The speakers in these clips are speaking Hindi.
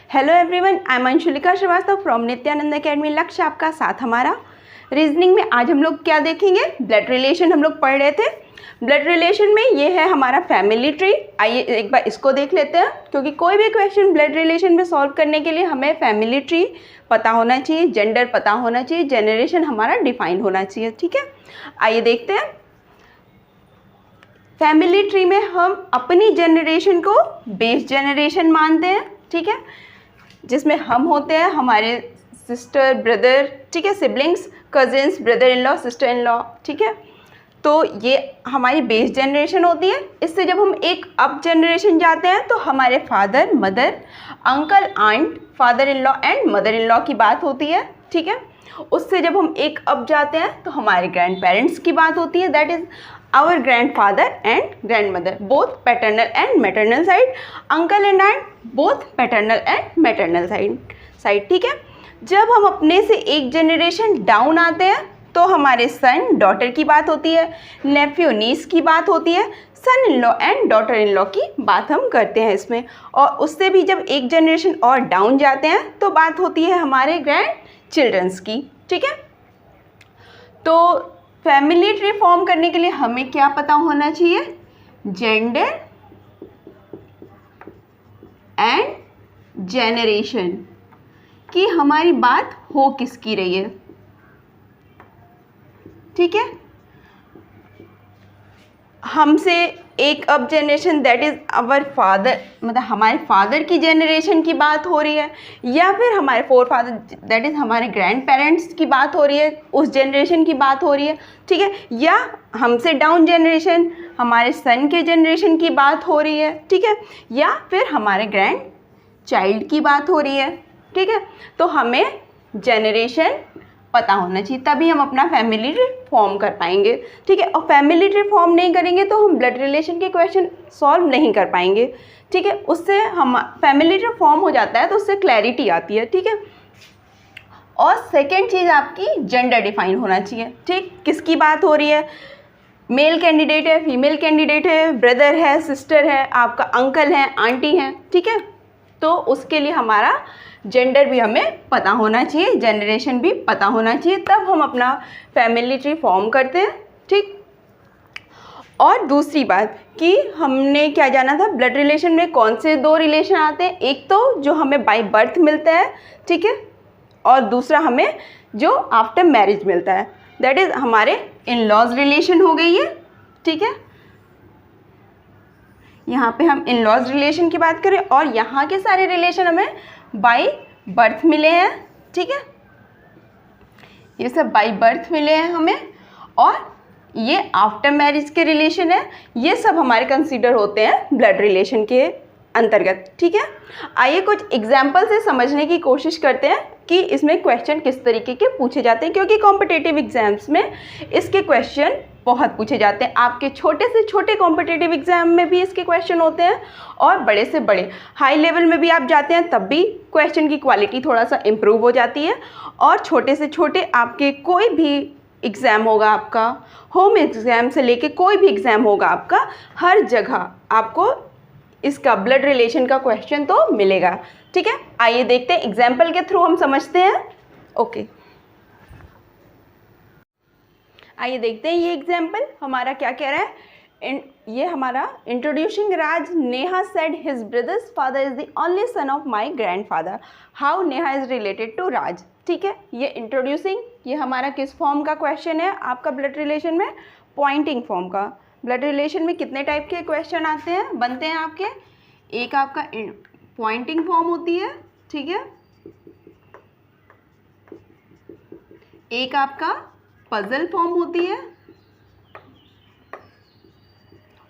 Hello everyone, I am Anshulika Srivastava from Nityanand academy. लक्ष्य आपका साथ हमारा। रीजनिंग में आज हम लोग क्या देखेंगे? ब्लड रिलेशन हम लोग पढ़ रहे थे। ब्लड रिलेशन में ये है हमारा फैमिली ट्री। आइए एक बार इसको देख लेते हैं, क्योंकि कोई भी क्वेश्चन ब्लड रिलेशन में सॉल्व करने के लिए हमें फैमिली ट्री पता होना चाहिए, जेंडर पता होना चाहिए, जनरेशन हमारा डिफाइन होना चाहिए। ठीक है, आइए देखते हैं। फैमिली ट्री में हम अपनी जनरेशन को बेस जनरेशन मानते हैं। ठीक है, जिसमें हम होते हैं हमारे सिस्टर ब्रदर, ठीक है, siblings, cousins, brother in law, sister in law. ठीक है, तो ये हमारी बेस जनरेशन होती है। इससे जब हम एक अप जनरेशन जाते हैं तो हमारे father, mother, uncle, aunt, father in law and mother in law की बात होती है। ठीक है, उससे जब हम एक अप जाते हैं तो हमारे ग्रैंड पेरेंट्स की बात होती है, that is our grandfather and grandmother, both paternal and maternal side, uncle and aunt, both paternal and maternal side। ठीक है, जब हम अपने से एक जनरेशन डाउन आते हैं तो हमारे सन डॉटर की बात होती है, नेफ्यू नीस की बात होती है, son in law and daughter in law की बात हम करते हैं इसमें। और उससे भी जब एक जनरेशन और डाउन जाते हैं तो बात होती है हमारे ग्रैंड चिल्ड्रंस की। ठीक है, तो फैमिली ट्री फॉर्म करने के लिए हमें क्या पता होना चाहिए? जेंडर एंड जेनरेशन कि हमारी बात हो किसकी रही है। ठीक है, हमसे एक up generation that is our father, मतलब हमारे फादर की जनरेशन की बात हो रही है, या फिर हमारे फोर फादर दैट इज़ हमारे ग्रैंड पेरेंट्स की बात हो रही है, उस जनरेशन की बात हो रही है। ठीक है, या हमसे डाउन जनरेशन हमारे सन के जनरेशन की बात हो रही है। ठीक है, या फिर हमारे ग्रैंड चाइल्ड की बात हो रही है। ठीक है, तो हमें जनरेशन पता होना चाहिए, तभी हम अपना फैमिली ट्री फॉर्म कर पाएंगे। ठीक है, और फैमिली ट्री फॉर्म नहीं करेंगे तो हम ब्लड रिलेशन के क्वेश्चन सॉल्व नहीं कर पाएंगे। ठीक है, उससे हम फैमिली ट्री फॉर्म हो जाता है तो उससे क्लैरिटी आती है। ठीक है, और सेकेंड चीज़ आपकी जेंडर डिफाइन होना चाहिए। ठीक, किसकी बात हो रही है? मेल कैंडिडेट है, फीमेल कैंडिडेट है, ब्रदर है, सिस्टर है, आपका अंकल है, आंटी हैं। ठीक है, तो उसके लिए हमारा जेंडर भी हमें पता होना चाहिए, जनरेशन भी पता होना चाहिए, तब हम अपना फैमिली ट्री फॉर्म करते हैं। ठीक, और दूसरी बात कि हमने क्या जाना था, ब्लड रिलेशन में कौन से दो रिलेशन आते हैं? एक तो जो हमें बाय बर्थ मिलता है, ठीक है, और दूसरा हमें जो आफ्टर मैरिज मिलता है, दैट इज़ हमारे इन लॉज रिलेशन हो गई है। ठीक है, यहाँ पे हम इन लॉज रिलेशन की बात करें, और यहाँ के सारे रिलेशन हमें बाय बर्थ मिले हैं। ठीक है, ये सब बाय बर्थ मिले हैं हमें, और ये आफ्टर मैरिज के रिलेशन है, ये सब हमारे कंसीडर होते हैं ब्लड रिलेशन के अंतर्गत। ठीक है, आइए कुछ एग्जाम्पल से समझने की कोशिश करते हैं कि इसमें क्वेश्चन किस तरीके के पूछे जाते हैं, क्योंकि कॉम्पिटिटिव एग्जाम्स में इसके क्वेश्चन बहुत पूछे जाते हैं। आपके छोटे से छोटे कॉम्पिटिटिव एग्जाम में भी इसके क्वेश्चन होते हैं, और बड़े से बड़े हाई लेवल में भी आप जाते हैं तब भी क्वेश्चन की क्वालिटी थोड़ा सा इम्प्रूव हो जाती है। और छोटे से छोटे आपके कोई भी एग्ज़ाम होगा, आपका होम एग्ज़ाम से लेके कोई भी एग्ज़ाम होगा आपका, हर जगह आपको इसका ब्लड रिलेशन का क्वेश्चन तो मिलेगा। ठीक है, आइए देखते हैं, एग्जाम्पल के थ्रू हम समझते हैं। ओके, आइए देखते हैं ये एग्जाम्पल हमारा क्या कह रहा है। ये हमारा introducing Raj, Neha said his brother's father is the only son of my grandfather, how Neha is related to Raj. ठीक है, ये इंट्रोड्यूसिंग, ये हमारा किस फॉर्म का क्वेश्चन है आपका ब्लड रिलेशन में? पॉइंटिंग फॉर्म का। ब्लड रिलेशन में कितने टाइप के क्वेश्चन आते हैं, बनते हैं आपके? एक आपका पॉइंटिंग फॉर्म होती है, ठीक है, एक आपका पजल फॉर्म होती है,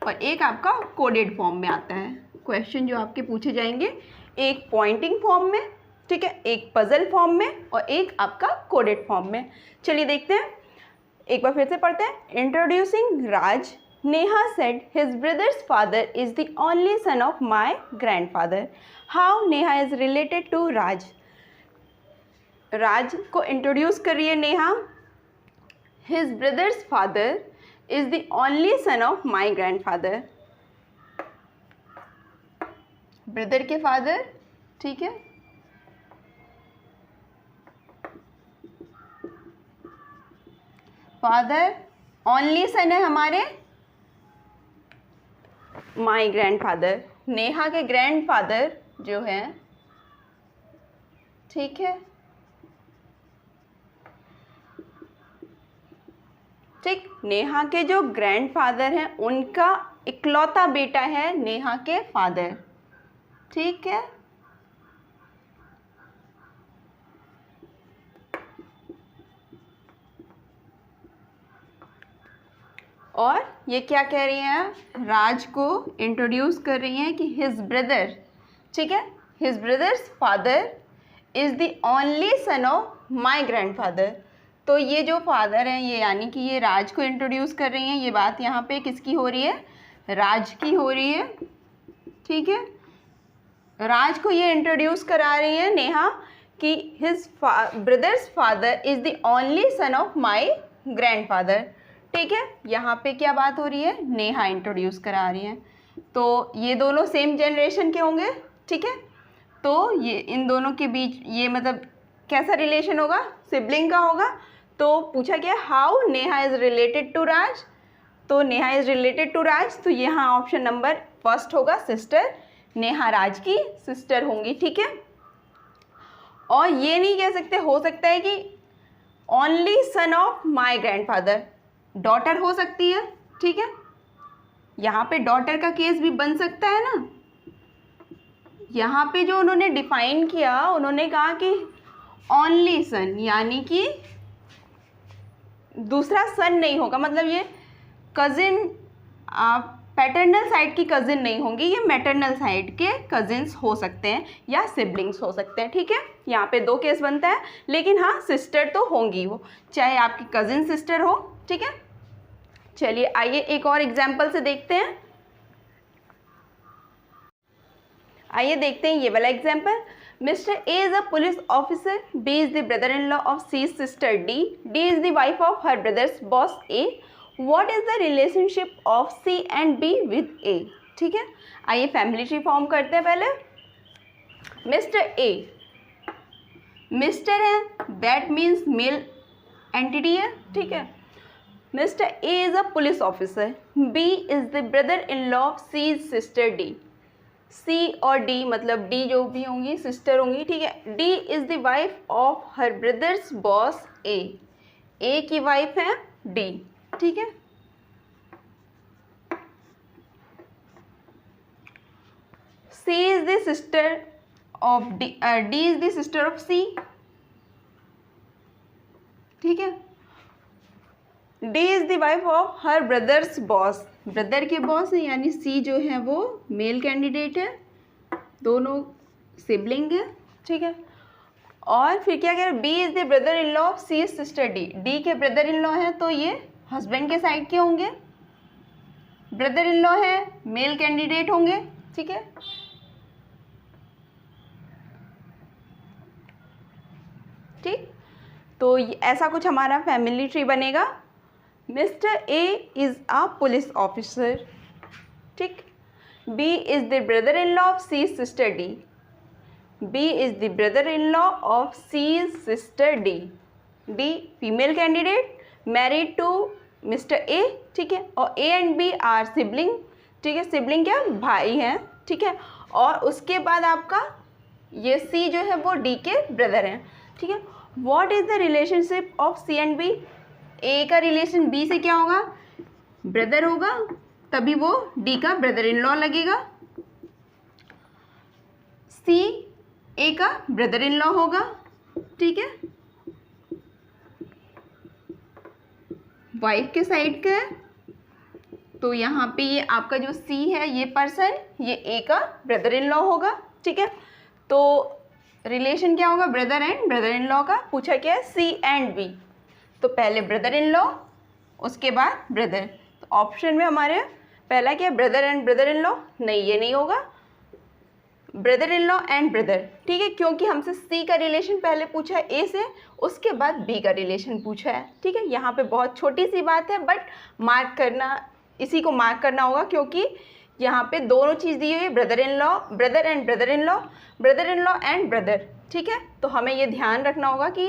और एक आपका कोडेड फॉर्म में आता है क्वेश्चन जो आपके पूछे जाएंगे। एक पॉइंटिंग फॉर्म में, ठीक है, एक पजल फॉर्म में, और एक आपका कोडेड फॉर्म में। चलिए देखते हैं, एक बार फिर से पढ़ते हैं। Introducing Raj, Neha said his brother's father is the only son of my grandfather, how Neha is related to Raj. Raj को इंट्रोड्यूस कर रही है Neha, his brother's father is the only son of my grandfather, brother के फादर, ठीक है, फादर, ओनली सन है हमारे माई ग्रैंडफादर, नेहा के ग्रैंडफादर जो हैं, ठीक है, ठीक, नेहा के जो ग्रैंडफादर हैं उनका इकलौता बेटा है नेहा के फादर, ठीक है। और ये क्या कह रही हैं, राज को इंट्रोड्यूस कर रही हैं कि हिज ब्रदर, ठीक है, his brother's father is the only son of my grandfather. तो ये जो फादर हैं ये यानी कि ये राज को इंट्रोड्यूस कर रही हैं, ये बात यहाँ पे किसकी हो रही है, राज की हो रही है, ठीक है। राज को ये इंट्रोड्यूस करा रही है नेहा कि his brother's father is the only son of my grandfather, ठीक है। यहाँ पे क्या बात हो रही है, नेहा इंट्रोड्यूस करा रही हैं। तो ये दोनों सेम जनरेशन के होंगे, ठीक है। तो ये इन दोनों के बीच ये मतलब कैसा रिलेशन होगा, सिबलिंग का होगा। तो पूछा गया how Neha is related to Raj, तो Neha is related to Raj, तो यहाँ ऑप्शन नंबर फर्स्ट होगा सिस्टर, नेहा राज की सिस्टर होंगी, ठीक है। और ये नहीं कह सकते, हो सकता है कि only son of my grandfather, daughter हो सकती है, ठीक है। यहाँ पे डॉटर का केस भी बन सकता है ना। यहाँ पे जो उन्होंने डिफाइन किया, उन्होंने कहा कि ओनली सन यानी कि दूसरा सन नहीं होगा, मतलब ये कज़िन पैटर्नल साइड की कज़िन नहीं होंगी, ये मैटरनल साइड के कज़िन्स हो सकते हैं या सिबलिंग्स हो सकते हैं, ठीक है। यहाँ पे दो केस बनता है, लेकिन हाँ सिस्टर तो होंगी वो, चाहे आपकी कज़िन सिस्टर हो, ठीक है। चलिए आइए एक और एग्जाम्पल से देखते हैं। आइए देखते हैं ये वाला example. Mister A is a police officer, B is the brother in law of C sister D, D is the wife of her brothers boss A, what is the relationship of C and B with A, ठीक है। आइए फैमिली ट्री फॉर्म करते हैं। पहले मिस्टर ए, मिस्टर है दैट मीन्स मेल एंटिटी है, ठीक है। Mister A is a police officer, B is the brother in law of C sister D, C और डी मतलब डी जो भी होंगी सिस्टर होंगी, ठीक है। D is the wife of her brothers boss A की वाइफ है डी, ठीक है। C is the sister of D, D is the sister of C, ठीक है। D is the wife of her brothers boss, brother के बॉस है यानी सी जो है वो मेल कैंडिडेट है, दोनों सिबलिंग है, ठीक है। और फिर क्या कह रहे हैं, B is the brother in law of C sister D, D के ब्रदर इन लॉ है तो ये हस्बैंड के साइड के होंगे, ब्रदर इन लॉ है मेल कैंडिडेट होंगे, ठीक है। ठीक, तो ऐसा कुछ हमारा फैमिली ट्री बनेगा। Mister A is a police officer, ठीक। B is the brother in law of C sister D, B is the brother in law of C sister D, D female candidate married to mister A, ठीक है। और A and B are sibling, ठीक है। सिबलिंग क्या, भाई हैं, ठीक है। और उसके बाद आपका ये सी जो है वो डी के ब्रदर हैं, ठीक है। What is the relationship of C and B, A का रिलेशन बी से क्या होगा, ब्रदर होगा, तभी वो डी का ब्रदर इन लॉ लगेगा। सी ए का ब्रदर इन लॉ होगा, ठीक है। वाइफ के साइड का है तो यहाँ पे ये आपका जो सी है ये पर्सन ये ए का ब्रदर इन लॉ होगा, ठीक है। तो रिलेशन क्या होगा, brother and brother in law का पूछा क्या है, सी एंड बी, तो पहले ब्रदर इन लॉ उसके बाद ब्रदर। तो ऑप्शन में हमारे पहला क्या है, brother and brother in law, नहीं ये नहीं होगा, brother in law and brother, ठीक है। क्योंकि हमसे सी का रिलेशन पहले पूछा है ए से, उसके बाद बी का रिलेशन पूछा है, ठीक है। यहाँ पे बहुत छोटी सी बात है बट मार्क करना, इसी को मार्क करना होगा क्योंकि यहाँ पे दोनों चीज़ दी हुई है, brother in law, brother and brother in law, brother in law and brother, ठीक है। तो हमें ये ध्यान रखना होगा कि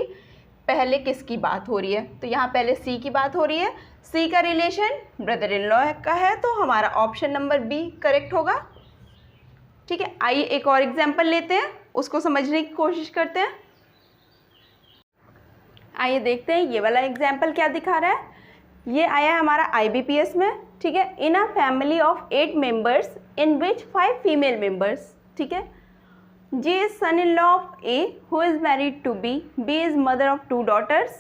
पहले किसकी बात हो रही है, तो यहाँ पहले सी की बात हो रही है। सी का रिलेशन ब्रदर इन लॉ का है, तो हमारा ऑप्शन नंबर बी करेक्ट होगा। ठीक है, आइए एक और एग्जाम्पल लेते हैं, उसको समझने की कोशिश करते हैं। आइए देखते हैं ये वाला एग्जाम्पल क्या दिखा रहा है। ये आया है हमारा IBPS में। ठीक है, in a family of 8 members in which 5 female members. ठीक है, G is son-in-law of A, who is married to B. B is mother of 2 daughters.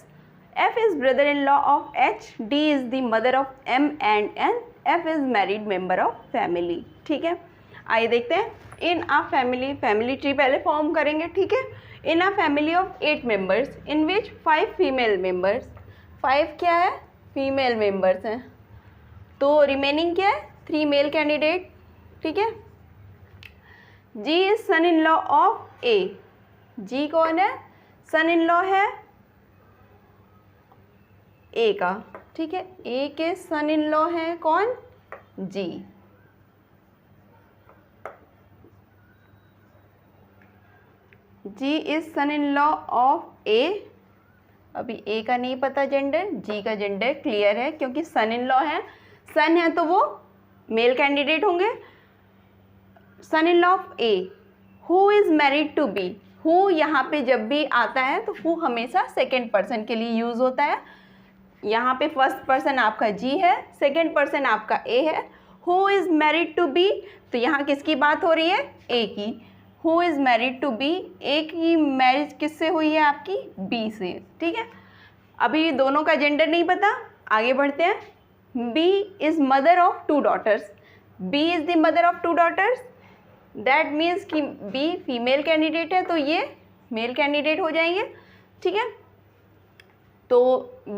F is brother-in-law of H. D is the mother of M and N. F is married member of family. ठीक है, आइए देखते हैं। इन आ फैमिली ट्री पहले फॉर्म करेंगे। ठीक है, in a family of 8 members in which 5 female members. 5 क्या है, फीमेल मेंबर्स हैं, तो रिमेनिंग क्या है, 3 मेल कैंडिडेट। ठीक है, G is son in law of A। G कौन है, सन इन लॉ है A का। ठीक है, A के सन इन लॉ है कौन, G। G is son in law of A। अभी A का नहीं पता जेंडर, G का जेंडर क्लियर है क्योंकि सन इन लॉ है। सन है तो वो मेल कैंडिडेट होंगे। Son in law of A, who is married to B। हु यहाँ पे जब भी आता है तो हु हमेशा सेकेंड पर्सन के लिए यूज़ होता है। यहाँ पे फर्स्ट पर्सन आपका G है, सेकेंड पर्सन आपका A है। Who is married to B, तो यहाँ किसकी बात हो रही है, A की। Who is married to B, A की मैरिज किससे हुई है, आपकी B से। ठीक है, अभी दोनों का जेंडर नहीं पता, आगे बढ़ते हैं। B is mother of 2 daughters. B is the mother of 2 daughters, that means कि B फीमेल कैंडिडेट है, तो ये मेल कैंडिडेट हो जाएंगे। ठीक है, तो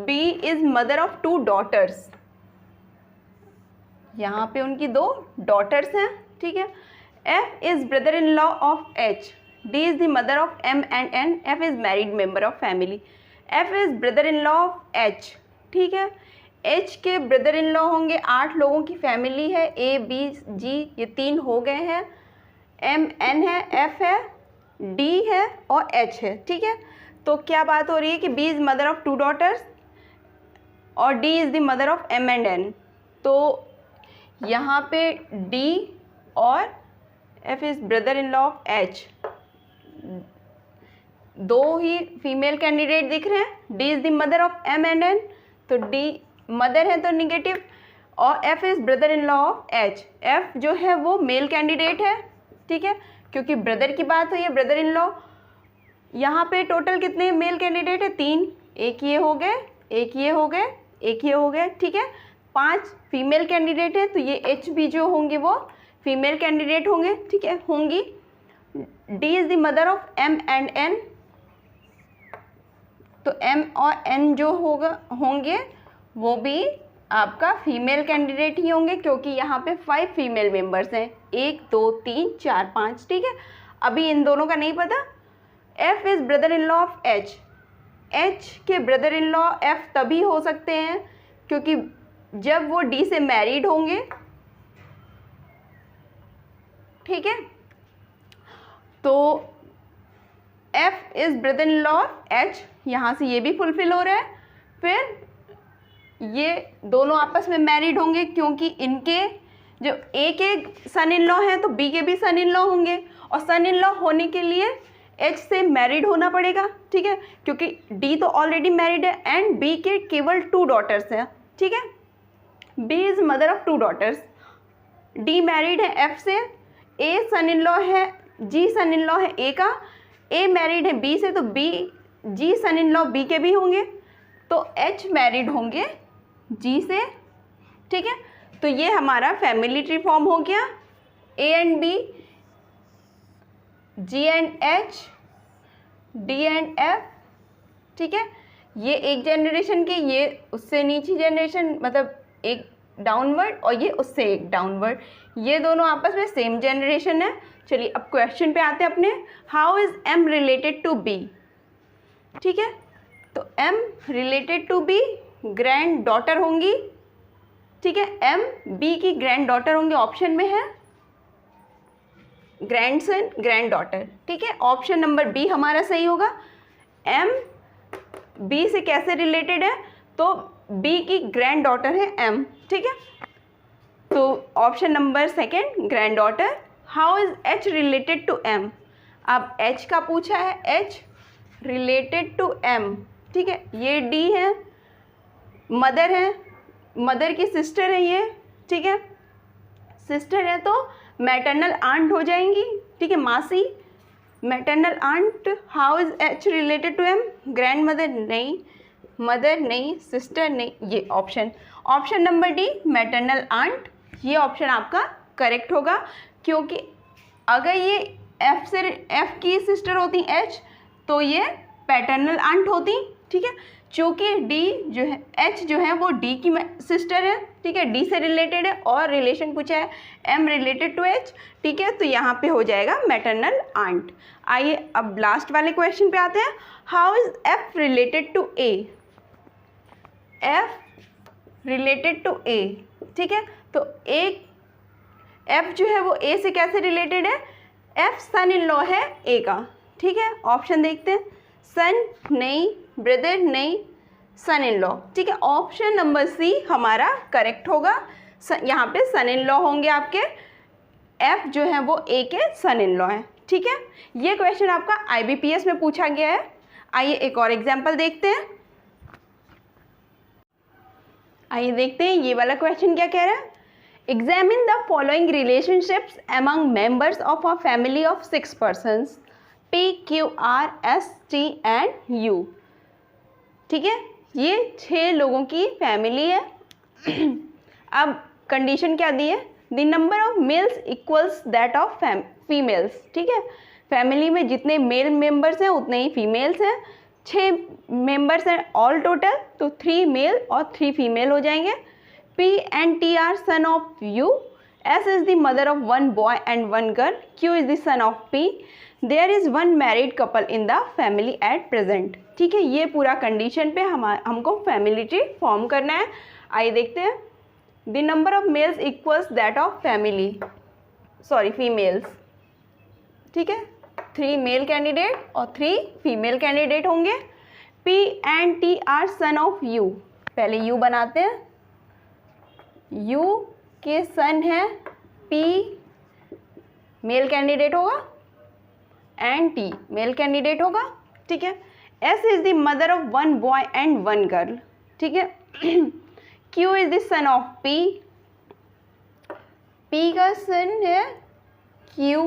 B is mother of 2 daughters, यहाँ पे उनकी 2 डॉटर्स हैं। ठीक है, F is brother in law of H। D is the mother of M and N। F is married member of family. F is brother in law of H। ठीक है, H के ब्रदर इन लॉ होंगे, 8 लोगों की फैमिली है, A B G ये 3 हो गए हैं। M N है, F है, D है और H है। ठीक है, तो क्या बात हो रही है कि B is mother of 2 daughters और D is the mother of M and N। तो यहाँ पे D और F is brother in law of H, 2 ही फीमेल कैंडिडेट दिख रहे हैं। D is the mother of M and N, तो D मदर है तो निगेटिव, और F is brother in law of H। F जो है वो मेल कैंडिडेट है। ठीक है, क्योंकि ब्रदर की बात हुई है, ब्रदर इन लॉ। यहाँ पे टोटल कितने मेल कैंडिडेट है, 3। एक ये हो गए, एक ये हो गए, एक ये हो गए। ठीक है, 5 फीमेल कैंडिडेट है, तो ये H भी जो होंगे वो फीमेल कैंडिडेट होंगे। ठीक है, होंगी। D is the mother of M and N, तो M और N जो होंगे वो भी आपका फीमेल कैंडिडेट ही होंगे, क्योंकि यहाँ पे 5 फीमेल मेंबर्स हैं, 1 2 3 4 5। ठीक है, अभी इन दोनों का नहीं पता। F is brother in law of H। H के ब्रदर इन लॉ F तभी हो सकते हैं क्योंकि जब वो D से मैरिड होंगे। ठीक है, तो F is brother in law of H, यहाँ से ये भी फुलफिल हो रहा है। फिर ये दोनों आपस में मैरिड होंगे क्योंकि इनके जो A के सन इन लॉ हैं तो B के भी सन इन लॉ होंगे, और सन इन लॉ होने के लिए H से मैरिड होना पड़ेगा। ठीक है, क्योंकि D तो ऑलरेडी मैरिड है एंड B के केवल 2 डॉटर्स हैं। ठीक है, B is mother of 2 daughters, D married है F से, A सन इन लॉ है, G सन इन लॉ है A का, A मैरिड है B से, तो G son in law B के भी होंगे, तो H मैरिड होंगे G से। ठीक है, तो ये हमारा फैमिली ट्री फॉर्म हो गया। A and B, G and H, D and F। ठीक है, ये एक जनरेशन के, ये उससे नीचे जनरेशन, मतलब एक डाउनवर्ड और ये उससे एक डाउनवर्ड, ये दोनों आपस में सेम जनरेशन है। चलिए अब क्वेश्चन पे आते हैं अपने। How is M related to B। ठीक है, तो M related to B, grand daughter होंगी। ठीक है, M B की ग्रैंड डॉटर होंगी, ऑप्शन में है ग्रैंडसन ग्रैंड डॉटर। ठीक है, ऑप्शन नंबर B हमारा सही होगा। M बी से कैसे रिलेटेड है, तो बी की ग्रैंड डॉटर है एम, ठीक है। तो option number second grand daughter. How is H related to M, अब एच का पूछा है, एच रिलेटेड टू एम, ठीक है। ये डी है, मदर है, मदर की सिस्टर है ये, ठीक है, सिस्टर है तो मैटरनल आंट हो जाएंगी, ठीक है, मासी, maternal aunt. How is H related to M, grand mother नहीं, मदर नहीं, सिस्टर नहीं, ये option, option number D maternal aunt, ये ऑप्शन आपका करेक्ट होगा। क्योंकि अगर ये एफ की सिस्टर होती एच, तो ये पैटर्नल आंट होती, ठीक है। चूँकि डी जो है, एच जो है वो डी की सिस्टर है, ठीक है, डी से रिलेटेड है और रिलेशन पूछा है एम रिलेटेड टू एच, ठीक है, तो यहाँ पे हो जाएगा मैटरनल आंट। आइए अब लास्ट वाले क्वेश्चन पे आते हैं। How is F related to A, F related to A, ठीक है, तो एक एफ जो है वो ए से कैसे रिलेटेड है, एफ सन इन लॉ है ए का, ठीक है। ऑप्शन देखते हैं, सन नहीं, ब्रदर नहीं, सन इन लॉ, ठीक है, ऑप्शन नंबर सी हमारा करेक्ट होगा। यहाँ पे सन इन लॉ होंगे आपके, एफ जो है वो ए के सन इन लॉ है, ठीक है। ये क्वेश्चन आपका IBPS में पूछा गया है। आइए एक और एग्जाम्पल देखते हैं। आइए देखते हैं ये वाला क्वेश्चन क्या कह रहा है। Examine the following relationships among members of a family of 6 persons P, Q, R, S, T and U, ठीक है, ये 6 लोगों की फैमिली है। अब कंडीशन क्या दी है, the number of males equals that of females, ठीक है, फैमिली में जितने मेल मेंबर्स हैं उतने ही फीमेल्स हैं। 6 मेंबर्स हैं ऑल टोटल, तो 3 मेल और 3 फीमेल हो जाएंगे। P and T are son of U, S is the mother of 1 boy and 1 girl, Q is the son of P, there is 1 married couple in the family at present, ठीक है। ये पूरा कंडीशन पे हमको फैमिली ट्री फॉर्म करना है। आइए देखते हैं। The number of males equals that of family, sorry females, ठीक है, 3 मेल कैंडिडेट और 3 फीमेल कैंडिडेट होंगे। P and T are son of U, पहले U बनाते हैं, U के सन है P मेल कैंडिडेट होगा एंड T मेल कैंडिडेट होगा, ठीक है। S is the mother of 1 boy and 1 girl, ठीक है। Q is the son of P, P का सन है Q,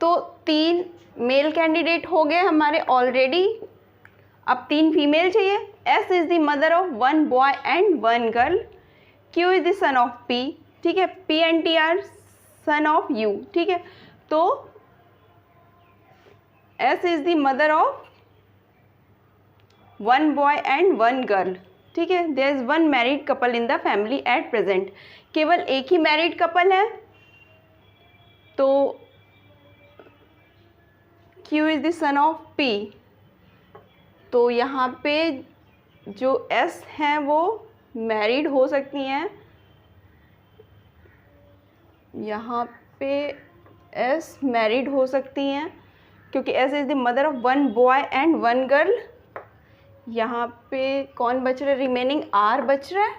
तो 3 मेल कैंडिडेट हो गए हमारे ऑलरेडी, अब 3 फीमेल चाहिए। S is the mother of 1 boy and 1 girl, Q is the son of P, ठीक है, P and T are son of U, ठीक है, तो S is the mother of 1 boy and 1 girl, ठीक है। There is 1 married couple in the family at present, केवल एक ही मैरिड कपल है, तो Q is the son of P, तो यहाँ पे जो S हैं वो मैरिड हो सकती हैं, यहाँ पे S मैरिड हो सकती हैं क्योंकि S is the mother of 1 boy and 1 girl. यहाँ पे कौन बच रहा है, रिमेनिंग R बच रहा है,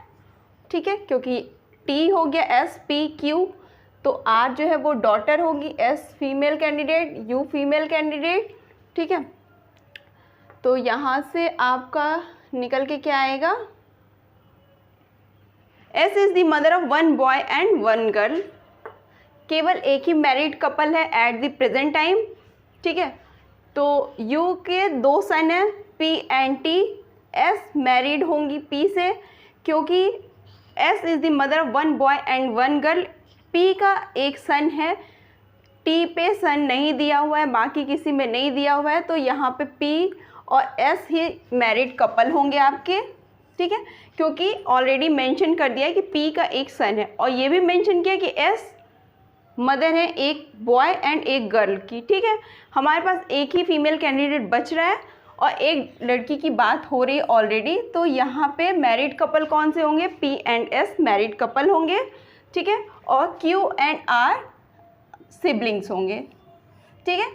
ठीक है, क्योंकि T हो गया S P Q, तो R जो है वो डॉटर होगी, S female candidate, U female candidate, ठीक है। तो यहाँ से आपका निकल के क्या आएगा, S is the mother of 1 boy and 1 girl, केवल एक ही मैरिड कपल है एट द प्रेजेंट टाइम, ठीक है। तो U के 2 सन हैं P and T, S married होंगी P से क्योंकि S is the mother of 1 boy and 1 girl, P का एक सन है, T पे सन नहीं दिया हुआ है, बाकी किसी में नहीं दिया हुआ है, तो यहाँ पे P और S ही मैरिड कपल होंगे आपके, ठीक है, क्योंकि ऑलरेडी मेंशन कर दिया है कि P का एक सन है और ये भी मेंशन किया कि S मदर है एक बॉय एंड एक गर्ल की, ठीक है। हमारे पास एक ही फीमेल कैंडिडेट बच रहा है और एक लड़की की बात हो रही है ऑलरेडी, तो यहाँ पे मैरिड कपल कौन से होंगे, P and S married couple होंगे, ठीक है, और Q एंड R सिबलिंग्स होंगे, ठीक है।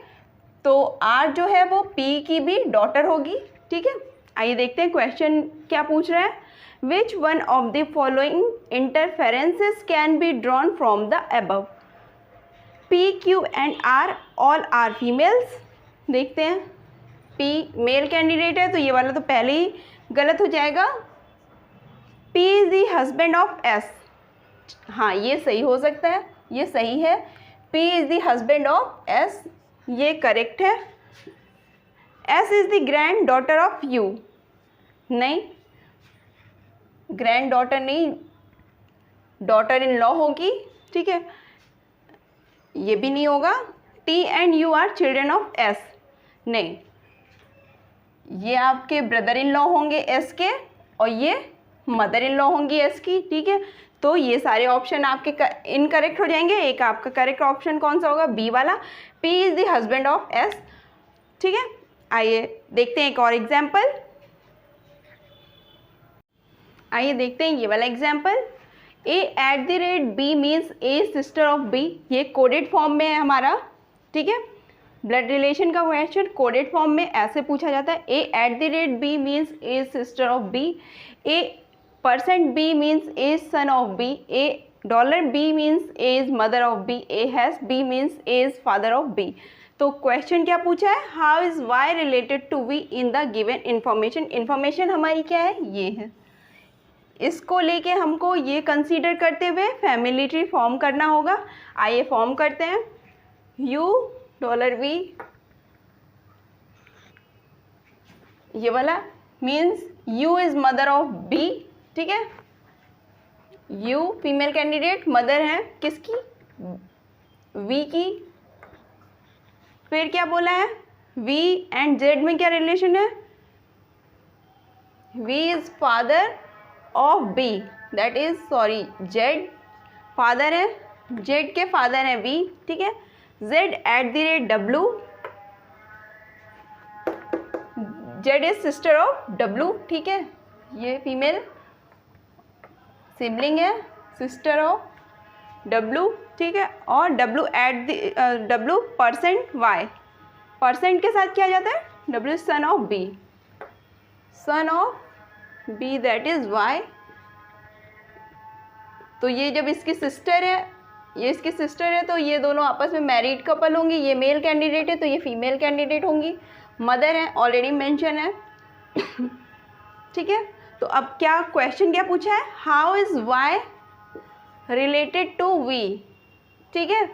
तो आर जो है वो पी की भी डॉटर होगी, ठीक है। आइए देखते हैं क्वेश्चन क्या पूछ रहा है। Which one of the following interferences can be drawn from the above? P Q and R all are females. देखते हैं, पी मेल कैंडिडेट है तो ये वाला तो पहले ही गलत हो जाएगा। P is the husband of S, हाँ ये सही हो सकता है, ये सही है। P is the husband of S, ये करेक्ट है। S is the grand daughter of U, नहीं, ग्रैंड डॉटर नहीं, डॉटर इन लॉ होगी, ठीक है, ये भी नहीं होगा। T and U are children of S, नहीं, ये आपके ब्रदर इन लॉ होंगे एस के और ये मदर इन लॉ होंगी एस की, ठीक है। तो ये सारे ऑप्शन आपके इनकरेक्ट हो जाएंगे। एक आपका करेक्ट ऑप्शन कौन सा होगा? बी वाला, P is the husband of S, ठीक है। आइए देखते हैं एक और एग्जाम्पल। आइए देखते हैं ये वाला example. A@B means A sister of B, ये कोडेड फॉर्म में है हमारा, ठीक है। ब्लड रिलेशन का क्वेश्चन कोडेड फॉर्म में ऐसे पूछा जाता है। A@B means A sister of B, A%B means A son of B, $B means A is mother of B, A#B means A is father of B. तो क्वेश्चन क्या पूछा है? How is Y related to V in the given information. Information हमारी क्या है? ये है। इसको लेके हमको ये कंसीडर करते हुए फैमिली ट्री फॉर्म करना होगा। आइए फॉर्म करते हैं। $V, ये वाला means U is mother of B, ठीक है। U फीमेल कैंडिडेट, मदर है किसकी? V की। फिर क्या बोला है? V एंड Z में क्या रिलेशन है? V is father of B, that is Z father है, Z के फादर हैं V, ठीक है। Z@W, Z is sister of W, ठीक है, ये फीमेल सिबलिंग है, सिस्टर ऑफ W, ठीक है। और W %Y, परसेंट के साथ क्या जाता है? W son of B, son of B that is Y। तो ये जब इसकी सिस्टर है, ये इसकी सिस्टर है, तो ये दोनों आपस में मैरिड कपल होंगी। ये मेल कैंडिडेट है तो ये फीमेल कैंडिडेट होंगी। मदर है, ऑलरेडी मेंशन है, ठीक है। तो अब क्या क्वेश्चन क्या पूछा है? How is Y related to V, ठीक है,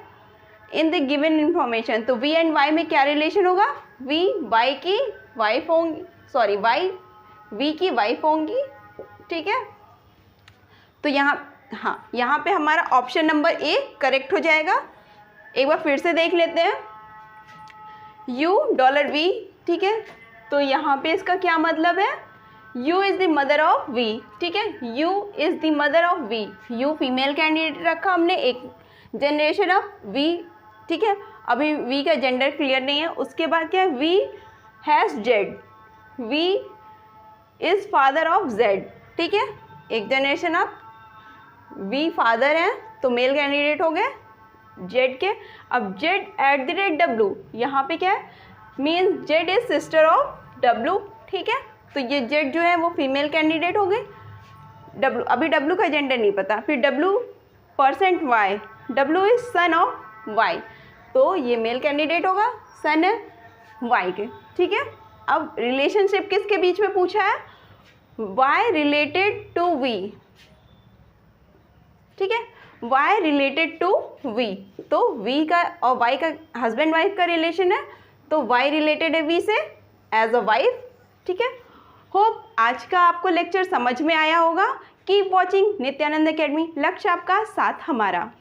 इन द गिवन इंफॉर्मेशन। तो वी एंड वाई में क्या रिलेशन होगा? वी वाई की वाइफ होंगी, वाई वी की वाइफ होंगी, ठीक है। तो यहाँ पे हमारा ऑप्शन नंबर ए करेक्ट हो जाएगा। एक बार फिर से देख लेते हैं। $V, ठीक है। तो यहाँ पे इसका क्या मतलब है? U is the mother of V, ठीक है। U is the mother of V, U female candidate रखा हमने, एक जनरेशन ऑफ V, ठीक है। अभी V का जेंडर क्लियर नहीं है। उसके बाद क्या है? V has Z, V is father of Z, ठीक है। एक जनरेशन ऑफ V फादर हैं तो मेल कैंडिडेट हो गए Z के। अब Z@W, यहाँ पे क्या है? Means Z is sister of W, ठीक है। तो ये Z जो है वो फीमेल कैंडिडेट हो गई। W, अभी W का जेंडर नहीं पता। फिर W%Y, W is son of Y, तो ये मेल कैंडिडेट होगा, सन है Y के, ठीक है। अब रिलेशनशिप किसके बीच में पूछा है? Y रिलेटेड टू V, ठीक है। Y रिलेटेड टू V, तो V का और Y का हस्बैंड वाइफ का रिलेशन है, तो Y रिलेटेड है V से एज अ वाइफ, ठीक है। होप आज का आपको लेक्चर समझ में आया होगा। कीप वॉचिंग नित्यानंद अकेडमी, लक्ष्य आपका साथ हमारा।